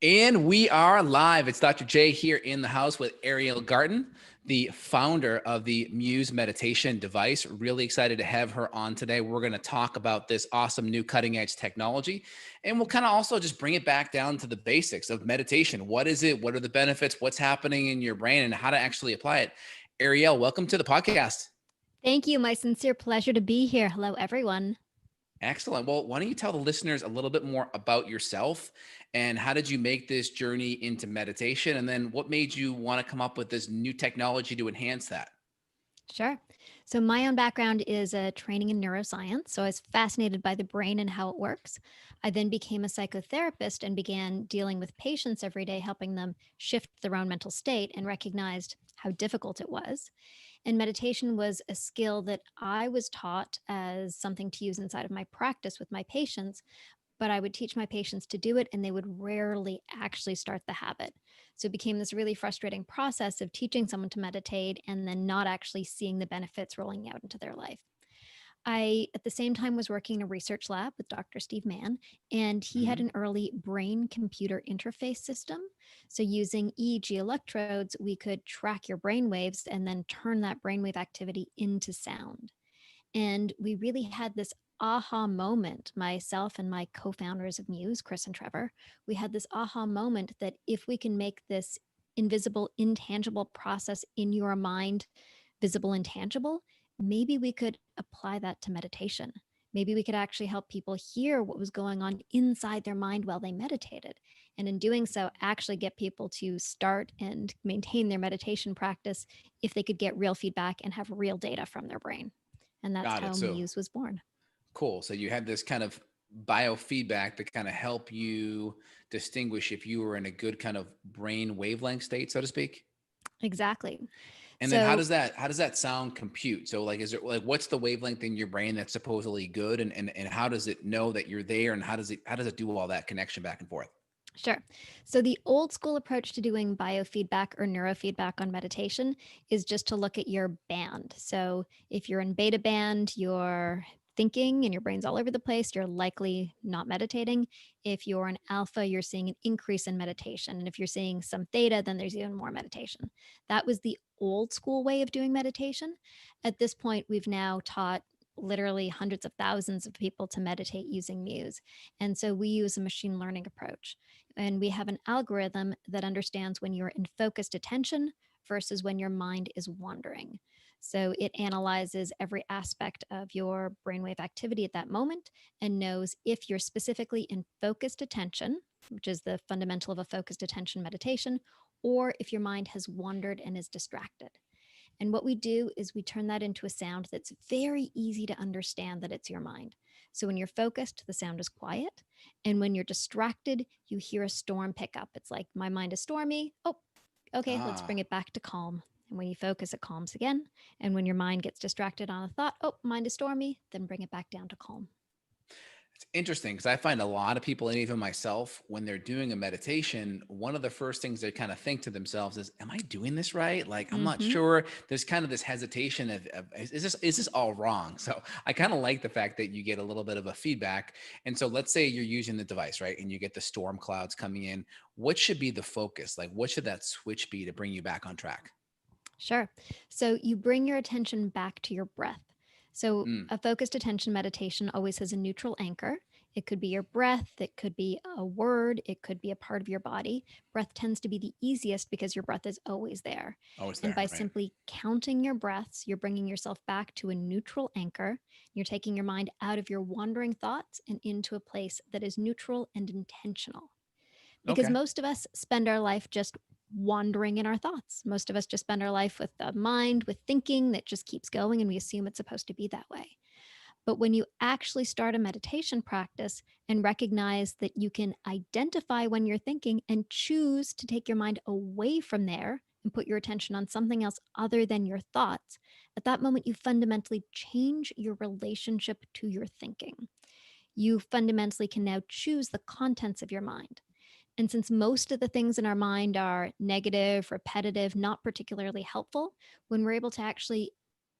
And we are live. It's Dr. J here in the house with Ariel Garten, the founder of the Muse meditation device. Really excited to have her on today. We're going to talk about this awesome new cutting edge technology. And we'll kind of also just bring it back down to the basics of meditation. What is it? What are the benefits? What's happening in your brain and how to actually apply it? Ariel, welcome to the podcast. Thank you. My sincere pleasure to be here. Hello, everyone. Excellent. Well, why don't you tell the listeners a little bit more about yourself and how did you make this journey into meditation? And then what made you want to come up with this new technology to enhance that? Sure. So, my own background is a training in neuroscience. So, I was fascinated by the brain and how it works. I then became a psychotherapist and began dealing with patients every day, helping them shift their own mental state and recognized how difficult it was. And meditation was a skill that I was taught as something to use inside of my practice with my patients, but I would teach my patients to do it and they would rarely actually start the habit. So it became this really frustrating process of teaching someone to meditate and then not actually seeing the benefits rolling out into their life. I, at the same time, was working in a research lab with Dr. Steve Mann, and he had Mhm. an early brain computer interface system. So, using EEG electrodes, we could track your brain waves and then turn that brainwave activity into sound. And we really had this aha moment, myself and my co founders of Muse, Chris and Trevor. We had this aha moment that if we can make this invisible, intangible process in your mind visible and tangible, maybe we could apply that to meditation. Maybe we could actually help people hear what was going on inside their mind while they meditated. And in doing so, actually get people to start and maintain their meditation practice if they could get real feedback and have real data from their brain. And that's Got it. how So Muse was born. cool. So you had this kind of biofeedback to kind of help you distinguish if you were in a good kind of brain wavelength state, so to speak. Exactly. And then So how does that sound compute? So like is it like what's the wavelength in your brain that's supposedly good and how does it know that you're there and how does it do all that connection back and forth? Sure. So, the old school approach to doing biofeedback or neurofeedback on meditation is just to look at your band. So, if you're in beta band, you're thinking and your brain's all over the place, you're likely not meditating. If you're in alpha, you're seeing an increase in meditation. And if you're seeing some theta, then there's even more meditation. That was the old school way of doing meditation. At this point, we've now taught literally hundreds of thousands of people to meditate using Muse. And so we use a machine learning approach and we have an algorithm that understands when you're in focused attention versus when your mind is wandering. So it analyzes every aspect of your brainwave activity at that moment and knows if you're specifically in focused attention, which is the fundamental of a focused attention meditation, or if your mind has wandered and is distracted. And what we do is we turn that into a sound that's very easy to understand that it's your mind. So when you're focused, the sound is quiet. And when you're distracted, you hear a storm pick up. It's like, my mind is stormy. Oh, okay, let's bring Ah. it back to calm. And when you focus, it calms again. And when your mind gets distracted on a thought, oh, mind is stormy, then bring it back down to calm. It's interesting because I find a lot of people, and even myself, when they're doing a meditation, one of the first things they kind of think to themselves is, "Am I doing this right? Like, I'm not Mm-hmm. sure." There's kind of this hesitation of is this all wrong? So I kind of like the fact that you get a little bit of a feedback. And so let's say you're using the device, right, and you get the storm clouds coming in. What should be the focus? Like, what should that switch be to bring you back on track? Sure. So you bring your attention back to your breath. So Mm, a focused attention meditation always has a neutral anchor. It could be your breath, it could be a word, it could be a part of your body. Breath tends to be the easiest because your breath is always there. always And there, by right? simply counting your breaths, you're bringing yourself back to a neutral anchor. You're taking your mind out of your wandering thoughts and into a place that is neutral and intentional because Okay. most of us spend our life just wandering in our thoughts. Most of us just spend our life with a mind, with thinking that just keeps going, and we assume it's supposed to be that way. But when you actually start a meditation practice and recognize that you can identify when you're thinking and choose to take your mind away from there and put your attention on something else other than your thoughts, at that moment, you fundamentally change your relationship to your thinking. You fundamentally can now choose the contents of your mind. And since most of the things in our mind are negative, repetitive, not particularly helpful, when we're able to actually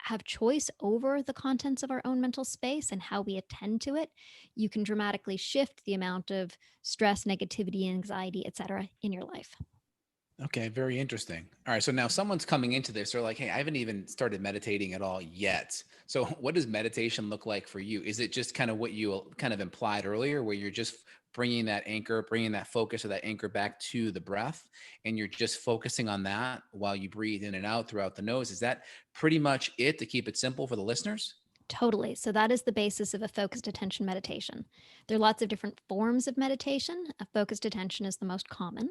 have choice over the contents of our own mental space and how we attend to it, you can dramatically shift the amount of stress, negativity, anxiety, etc. in your life. Okay, very interesting. All right, so now someone's coming into this, they're like, "Hey, I haven't even started meditating at all yet." So, what does meditation look like for you? Is it just kind of what you kind of implied earlier, where you're just bringing that anchor, bringing that focus or that anchor back to the breath, and you're just focusing on that while you breathe in and out throughout the nose? Is that pretty much it to keep it simple for the listeners? Totally. So that is the basis of a focused attention meditation. There are lots of different forms of meditation. A focused attention is the most common.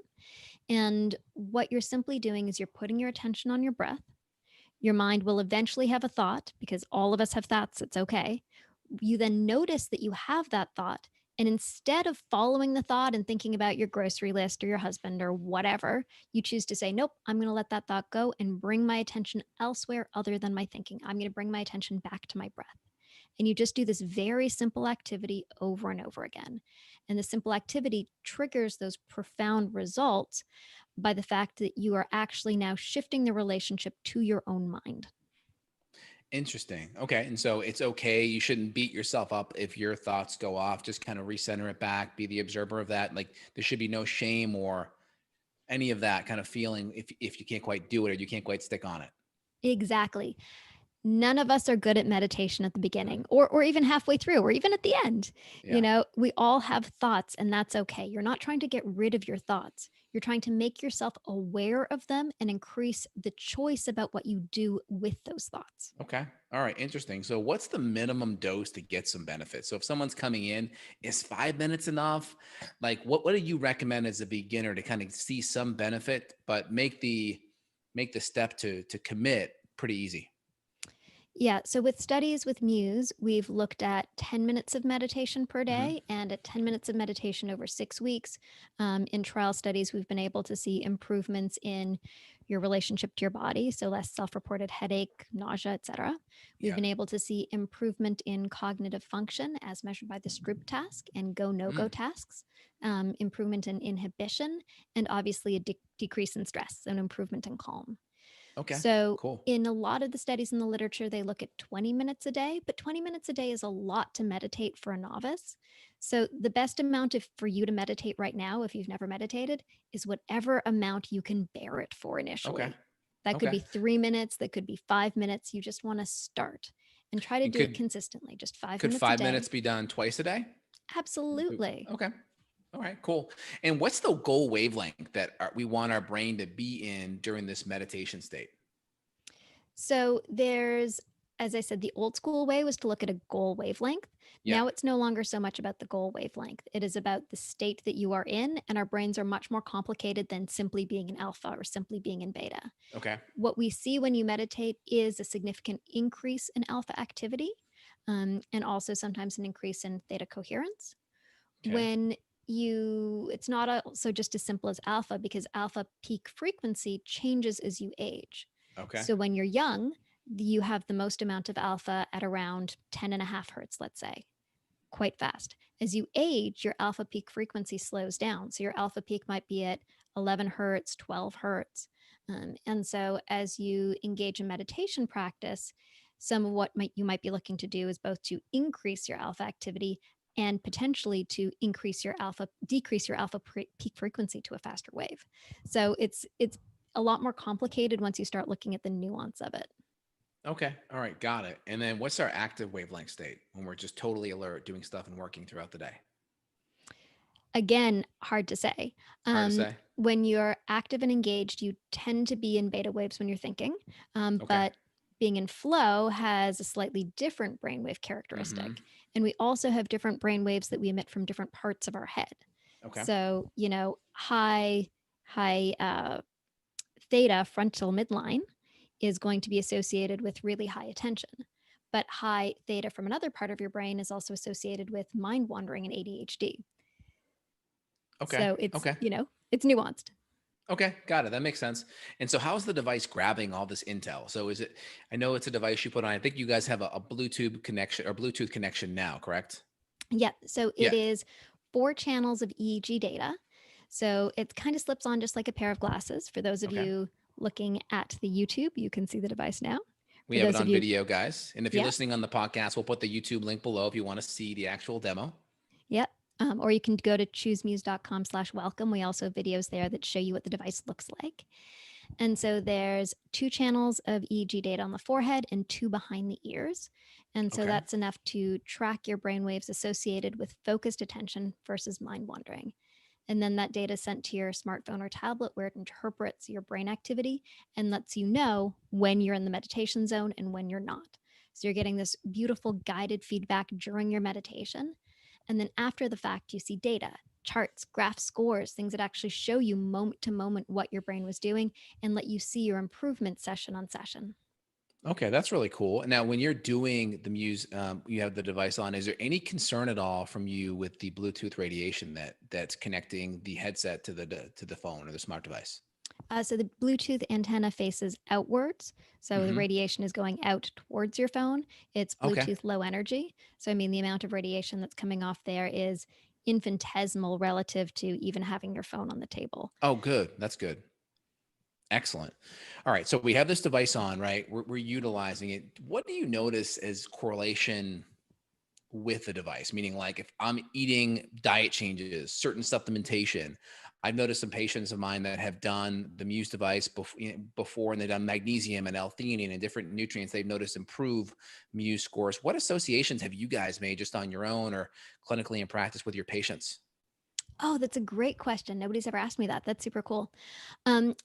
And what you're simply doing is you're putting your attention on your breath. Your mind will eventually have a thought because all of us have thoughts. It's okay. You then notice that you have that thought. And instead of following the thought and thinking about your grocery list or your husband or whatever, you choose to say, nope, I'm going to let that thought go and bring my attention elsewhere other than my thinking. I'm going to bring my attention back to my breath. And you just do this very simple activity over and over again. And the simple activity triggers those profound results by the fact that you are actually now shifting the relationship to your own mind. Interesting. Okay. And so it's okay. You shouldn't beat yourself up if your thoughts go off. Just kind of recenter it back, be the observer of that. Like there should be no shame or any of that kind of feeling if you can't quite do it or you can't quite stick on it. Exactly. None of us are good at meditation at the beginning or even halfway through or even at the end. You Yeah. know, we all have thoughts and that's okay. You're not trying to get rid of your thoughts. You're trying to make yourself aware of them and increase the choice about what you do with those thoughts. Okay. All right. Interesting. So what's the minimum dose to get some benefit? So if someone's coming in, is 5 minutes enough? Like what do you recommend as a beginner to kind of see some benefit, but make the step to commit pretty easy? Yeah. So with studies with Muse, we've looked at 10 minutes of meditation per Hmm. day and at 10 minutes of meditation over 6 weeks. In trial studies, we've been able to see improvements in your relationship to your body. So less self-reported headache, nausea, etc. We've Yeah. been able to see improvement in cognitive function as measured by the Stroop task and go, no go Mm. tasks, improvement in inhibition, and obviously a decrease in stress, an improvement in calm. Okay. So, Cool. in a lot of the studies in the literature, they look at 20 minutes a day, but 20 minutes a day is a lot to meditate for a novice. So, the best amount for you to meditate right now, if you've never meditated, is whatever amount you can bear it for Okay. initially. That could Okay. be 3 minutes, that could be 5 minutes. You just want to start and try to And do it could consistently, just five could minutes a 5 minutes day. be done twice a day? Absolutely. Okay. All right, cool. And what's the goal wavelength that we want our brain to be in during this meditation state? So there's, as I said, the old school way was to look at a goal wavelength. Yeah. Now it's no longer so much about the goal wavelength. It is about the state that you are in, and our brains are much more complicated than simply being in alpha or simply being in beta. Okay. What we see when you meditate is a significant increase in alpha activity, and also sometimes an increase in theta coherence. Okay. When it's not also just as simple as alpha because alpha peak frequency changes as you age. Okay. So when you're young, you have the most amount of alpha at around 10 and a half hertz, let's say, quite fast. As you age, your alpha peak frequency slows down. So your alpha peak might be at 11 hertz, 12 hertz. And so as you engage in meditation practice, some of what you might be looking to do is both to increase your alpha activity and potentially to decrease your alpha peak frequency to a faster wave. So it's a lot more complicated once you start looking at the nuance of it. Okay. All right. Got it. And then what's our active wavelength state when we're just totally alert, doing stuff and working throughout the day? Again, hard to say. Hard to say. When you're active and engaged, you tend to be in beta waves when you're thinking, Okay. but being in flow has a slightly different brainwave Mm-hmm. characteristic. And we also have different brainwaves that we emit from different parts of our head. Okay. So, high theta frontal midline is going to be associated with really high attention. But high theta from another part of your brain is also associated with mind wandering and ADHD. Okay. So it's, Okay. it's nuanced. Okay. Got it. That makes sense. And so how's the device grabbing all this intel? So I know it's a device you put on, I think you guys have a Bluetooth connection or Bluetooth connection now, correct? Yeah. So it Yeah. is 4 channels of EEG data. So it kind of slips on just like a pair of glasses. For those of Okay. you looking at the YouTube, you can see the device now. We For have it those of on you, video, guys. And if you're yeah, listening on the podcast, we'll put the YouTube link below if you want to see the actual demo. yeah. Or you can go to choosemuse.com/welcome. We also have videos there that show you what the device looks like. And so there's 2 channels of EEG data on the forehead and 2 behind the ears. And so Okay. that's enough to track your brain waves associated with focused attention versus mind wandering. And then that data is sent to your smartphone or tablet where it interprets your brain activity and lets you know when you're in the meditation zone and when you're not. So you're getting this beautiful guided feedback during your meditation. And then after the fact, you see data, charts, graph scores, things that actually show you moment to moment what your brain was doing and let you see your improvement session on session. Okay, that's really cool. Now, when you're doing the Muse, you have the device on. Is there any concern at all from you with the Bluetooth radiation that's connecting the headset to the phone or the smart device? So the Bluetooth antenna faces outwards. So the Hmm. radiation is going out towards your phone. It's Okay. Bluetooth low energy. So, I mean, the amount of radiation that's coming off there is infinitesimal relative to even having your phone on the table. Oh, good. That's good. Excellent. All right. So we have this device on, right? We're utilizing it. What do you notice as correlation with the device? Meaning, like if I'm eating diet changes, certain supplementation, I've noticed some patients of mine that have done the Muse device before and they've done magnesium and L-theanine and different nutrients. They've noticed improve Muse scores. What associations have you guys made just on your own or clinically in practice with your patients? Oh, that's a great question. Nobody's ever asked me that. That's super cool.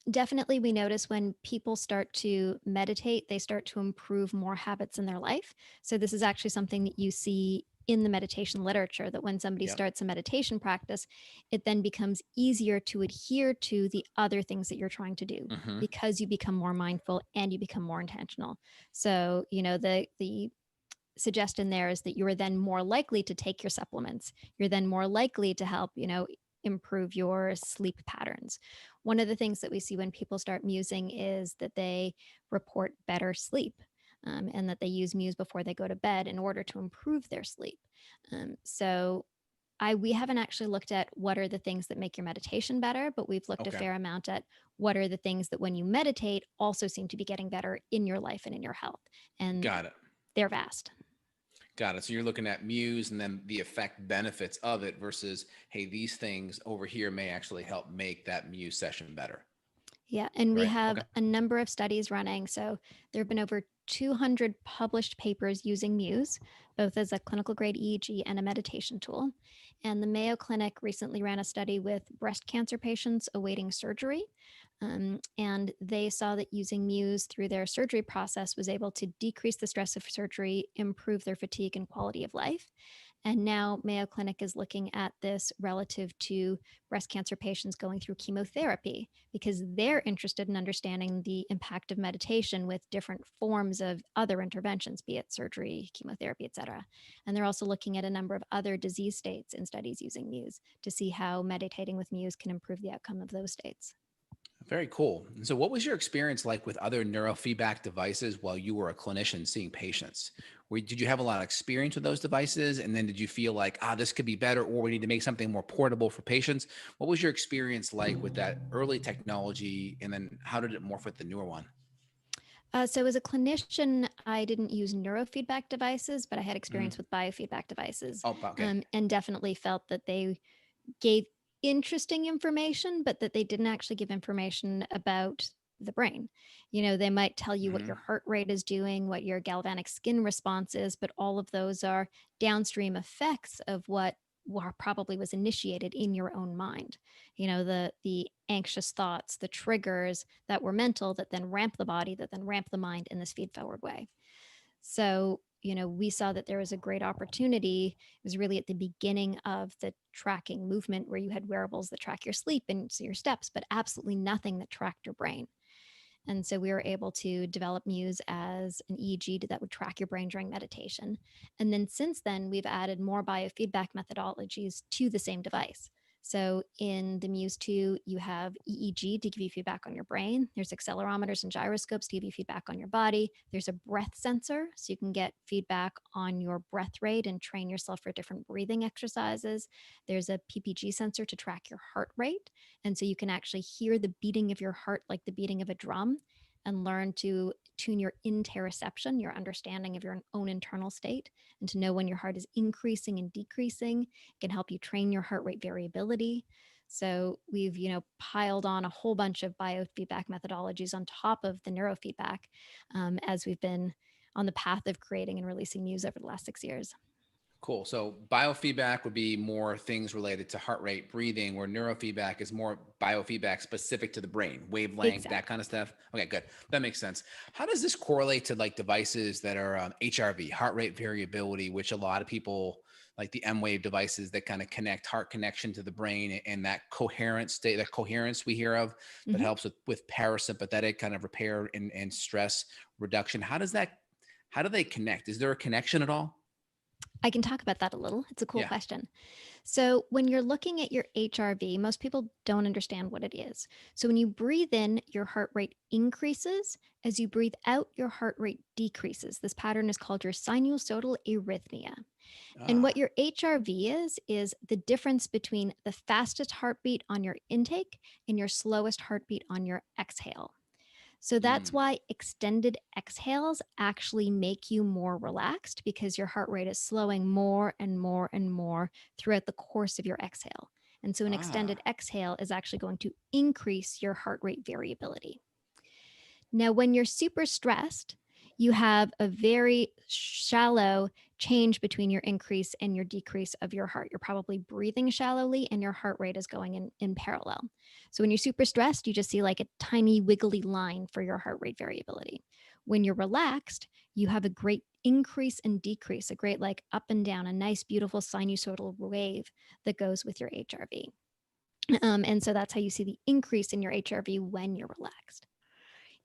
Definitely, we notice when people start to meditate, they start to improve more habits in their life. So, this is actually something that you see in the meditation literature that when somebody Yep. starts a meditation practice, it then becomes easier to adhere to the other things that you're trying to do Hmm. because you become more mindful and you become more intentional. So, the suggestion there is that you are then more likely to take your supplements. You're then more likely to help, improve your sleep patterns. One of the things that we see when people start musing is that they report better sleep. And that they use Muse before they go to bed in order to improve their sleep. So we haven't actually looked at what are the things that make your meditation better, but we've looked a Okay. fair amount at what are the things that when you meditate also seem to be getting better in your life and in your health. And Got it. they're vast. Got it. So you're looking at Muse and then the effect benefits of it versus, hey, these things over here may actually help make that Muse session better. Yeah, and we Right. have Okay. a number of studies running. So there have been over 200 published papers using Muse, both as a clinical grade EEG and a meditation tool. And the Mayo Clinic recently ran a study with breast cancer patients awaiting surgery. And they saw that using Muse through their surgery process was able to decrease the stress of surgery, improve their fatigue and quality of life. And now Mayo Clinic is looking at this relative to breast cancer patients going through chemotherapy because they're interested in understanding the impact of meditation with different forms of other interventions, be it surgery, chemotherapy, et cetera. And they're also looking at a number of other disease states in studies using Muse to see how meditating with Muse can improve the outcome of those states. Very cool. And so, what was your experience like with other neurofeedback devices while you were a clinician seeing patients? Did you have a lot of experience with those devices? And then did you feel like, this could be better, or we need to make something more portable for patients? What was your experience like with that early technology? And then how did it morph with the newer one? So, as a clinician, I didn't use neurofeedback devices, but I had Hmm. experience with biofeedback devices, Oh, okay. and definitely felt that they gave interesting information, but that they didn't actually give information about the brain. They might tell you what Hmm. your heart rate is doing, what your galvanic skin response is, but all of those are downstream effects of what probably was initiated in your own mind. The anxious thoughts, the triggers that were mental that then ramp the body, that then ramp the mind in this feed forward way. So, we saw that there was a great opportunity. It was really at the beginning of the tracking movement where you had wearables that track your sleep and your steps, but absolutely nothing that tracked your brain. And so we were able to develop Muse as an EEG that would track your brain during meditation. And then since then, we've added more biofeedback methodologies to the same device. So in the Muse 2, you have EEG to give you feedback on your brain. There's accelerometers and gyroscopes to give you feedback on your body. There's a breath sensor, so you can get feedback on your breath rate and train yourself for different breathing exercises. There's a PPG sensor to track your heart rate. And so you can actually hear the beating of your heart like the beating of a drum. and learn to tune your interoception, your understanding of your own internal state, and to know when your heart is increasing and decreasing. It can help you train your heart rate variability. So we've, piled on a whole bunch of biofeedback methodologies on top of the neurofeedback as we've been on the path of creating and releasing Muse over the last 6 years. Cool. So biofeedback would be more things related to heart rate, breathing, where neurofeedback is more biofeedback specific to the brain, wavelength, that Exactly. kind of stuff. Okay, good. That makes sense. How does this correlate to like devices that are HRV, heart rate variability, which a lot of people like the M wave devices that kind of connect heart connection to the brain and that coherent state, that coherence we hear of that Mhm. helps with parasympathetic kind of repair and stress reduction. How do they connect? Is there a connection at all? I can talk about that a little. It's a cool Yeah. question. So, when you're looking at your HRV, most people don't understand what it is. So, when you breathe in, your heart rate increases. As you breathe out, your heart rate decreases. This pattern is called your sinusodal arrhythmia. And what Ah. your HRV is the difference between the fastest heartbeat on your intake and your slowest heartbeat on your exhale. So that's Mm. why extended exhales actually make you more relaxed because your heart rate is slowing more and more and more throughout the course of your exhale. And so an extended Ah. exhale is actually going to increase your heart rate variability. Now, when you're super stressed, you have a very shallow change between your increase and your decrease of your heart. You're probably breathing shallowly and your heart rate is going in parallel. So when you're super stressed, you just see like a tiny wiggly line for your heart rate variability. When you're relaxed, you have a great increase and decrease, a great like up and down, a nice, beautiful sinusodal wave that goes with your HRV. And so that's how you see the increase in your HRV when you're relaxed.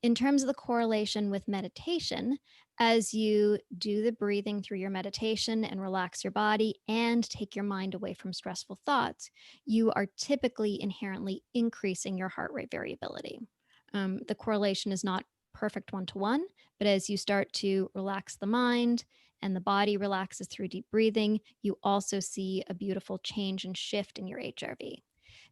In terms of the correlation with meditation, as you do the breathing through your meditation and relax your body and take your mind away from stressful thoughts, you are typically inherently increasing your heart rate variability. The correlation is not perfect one to one, but as you start to relax the mind and the body relaxes through deep breathing, you also see a beautiful change and shift in your HRV.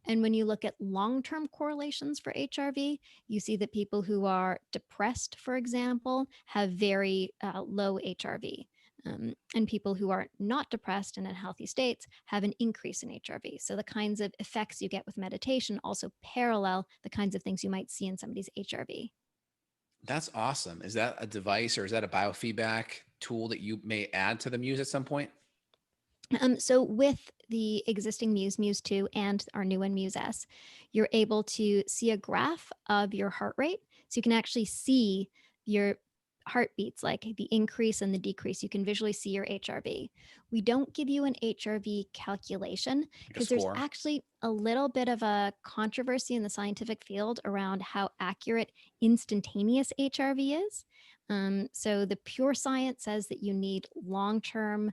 And when you look at long term correlations for HRV, you see that people who are depressed, for example, have very low HRV. And people who are not depressed and in healthy states have an increase in HRV. So the kinds of effects you get with meditation also parallel the kinds of things you might see in somebody's HRV. That's awesome. Is that a device or is that a biofeedback tool that you may add to the Muse at some point? So with the existing Muse 2, and our new one, Muse S, you're able to see a graph of your heart rate. So you can actually see your heartbeats, like the increase and the decrease. You can visually see your HRV. We don't give you an HRV calculation Like a because there's score? actually a little bit of a controversy in the scientific field around how accurate instantaneous HRV is. So the pure science says that you need long-term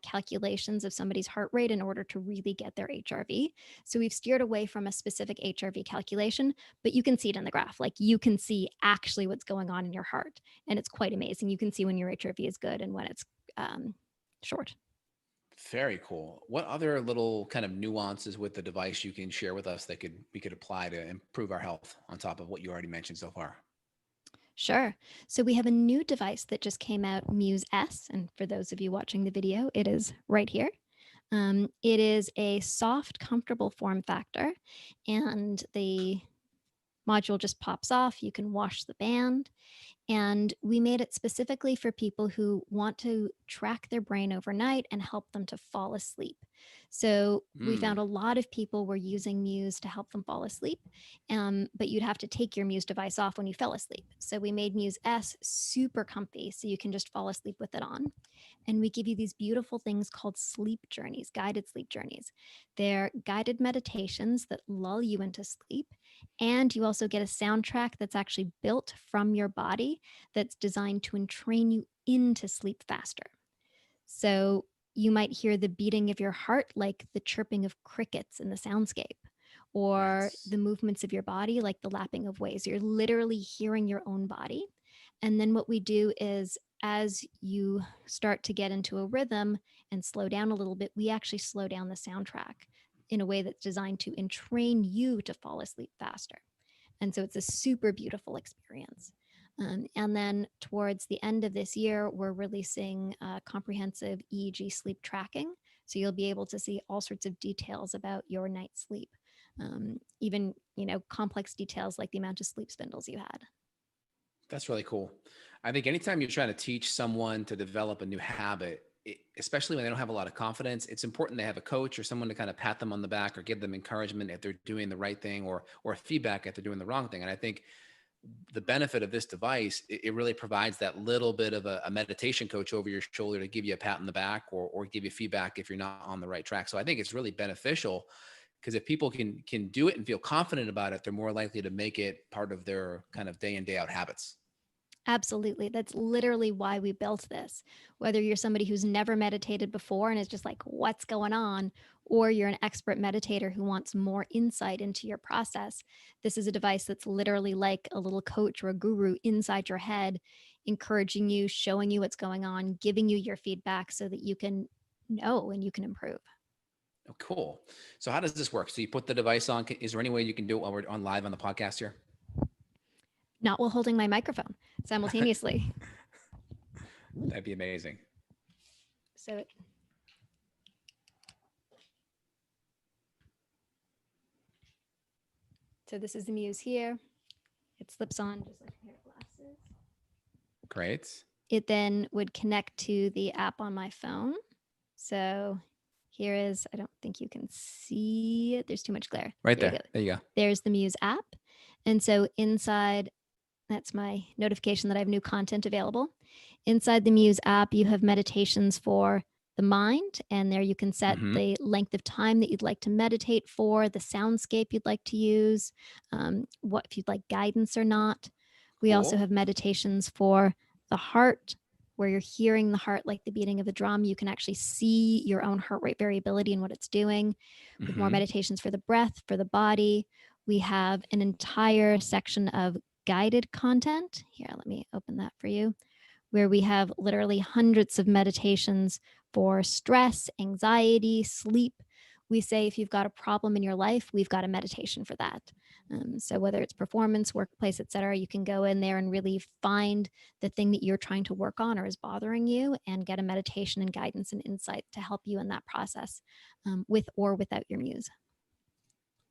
calculations of somebody's heart rate in order to really get their HRV. So we've steered away from a specific HRV calculation, but you can see it in the graph. Like you can see actually what's going on in your heart, and it's quite amazing. You can see when your HRV is good and when it's short. Very cool. What other little kind of nuances with the device you can share with us that we could apply to improve our health on top of what you already mentioned so far? Sure. So we have a new device that just came out, Muse S. And for those of you watching the video, it is right here. It is a soft, comfortable form factor, and the module just pops off. You can wash the band. And we made it specifically for people who want to track their brain overnight and help them to fall asleep. So we found Mm. a lot of people were using Muse to help them fall asleep, but you'd have to take your Muse device off when you fell asleep. So we made Muse S super comfy so you can just fall asleep with it on. And we give you these beautiful things called sleep journeys, guided sleep journeys. They're guided meditations that lull you into sleep. And you also get a soundtrack that's actually built from your body that's designed to entrain you into sleep faster. So you might hear the beating of your heart like the chirping of crickets in the soundscape, or Nice. the movements of your body like the lapping of waves. You're literally hearing your own body. And then what we do is, as you start to get into a rhythm and slow down a little bit, we actually slow down the soundtrack in a way that's designed to entrain you to fall asleep faster. And so it's a super beautiful experience. And then towards the end of this year, we're releasing comprehensive EEG sleep tracking. So you'll be able to see all sorts of details about your night's sleep, even, complex details like the amount of sleep spindles you had. That's really cool. I think anytime you're trying to teach someone to develop a new habit, especially when they don't have a lot of confidence, it's important to have a coach or someone to kind of pat them on the back or give them encouragement if they're doing the right thing, or feedback if they're doing the wrong thing. And I think the benefit of this device, it really provides that little bit of a meditation coach over your shoulder to give you a pat on the back, or give you feedback if you're not on the right track. So I think it's really beneficial, because if people can do it and feel confident about it, they're more likely to make it part of their kind of day in, day out habits. Absolutely. That's literally why we built this. Whether you're somebody who's never meditated before and is just like, what's going on? Or you're an expert meditator who wants more insight into your process, this is a device that's literally like a little coach or a guru inside your head, encouraging you, showing you what's going on, giving you your feedback so that you can know and you can improve. Oh, cool. So how does this work? So you put the device on. Is there any way you can do it while we're on live on the podcast here? Not while holding my microphone simultaneously. That'd be amazing. So this is the Muse here. It slips on just like a pair of glasses. Great. It then would connect to the app on my phone. So here is, I don't think you can see it. There's too much glare. Right there. There you go. There's the Muse app. And so inside, that's my notification that I have new content available. Inside the Muse app, you have meditations for the mind, and there you can set the length of time that you'd like to meditate for, the soundscape you'd like to use, what if you'd like guidance or not. We also have meditations for the heart, where you're hearing the heart like the beating of a drum. You can actually see your own heart rate variability and what it's doing. With more meditations for the breath, for the body. We have an entire section of guided content. Here, let me open that for you, where we have literally hundreds of meditations for stress, anxiety, sleep. We say if you've got a problem in your life, we've got a meditation for that. So whether it's performance, workplace, etc., you can go in there and really find the thing that you're trying to work on or is bothering you, and get a meditation and guidance and insight to help you in that process, with or without your Muse.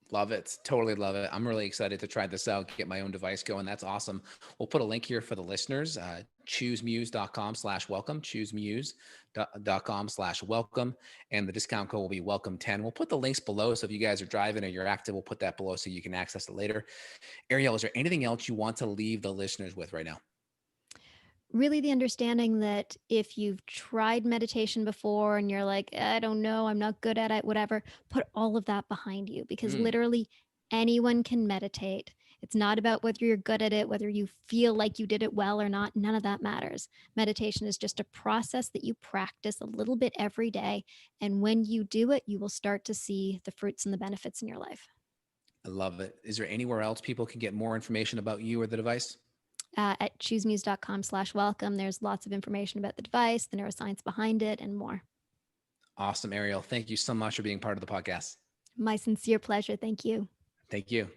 Love it. Totally love it. I'm really excited to try this out, get my own device going. That's awesome. We'll put a link here for the listeners, choosemuse.com/welcome, choosemuse.com/welcome. And the discount code will be welcome10. We'll put the links below. So if you guys are driving or you're active, we'll put that below so you can access it later. Ariel, is there anything else you want to leave the listeners with right now? Really the understanding that if you've tried meditation before and you're like, I don't know, I'm not good at it, whatever, put all of that behind you, because literally anyone can meditate. It's not about whether you're good at it, whether you feel like you did it well or not. None of that matters. Meditation is just a process that you practice a little bit every day. And when you do it, you will start to see the fruits and the benefits in your life. I love it. Is there anywhere else people can get more information about you or the device? At choosemuse.com/welcome. There's lots of information about the device, the neuroscience behind it, and more. Awesome, Ariel. Thank you so much for being part of the podcast. My sincere pleasure. Thank you. Thank you.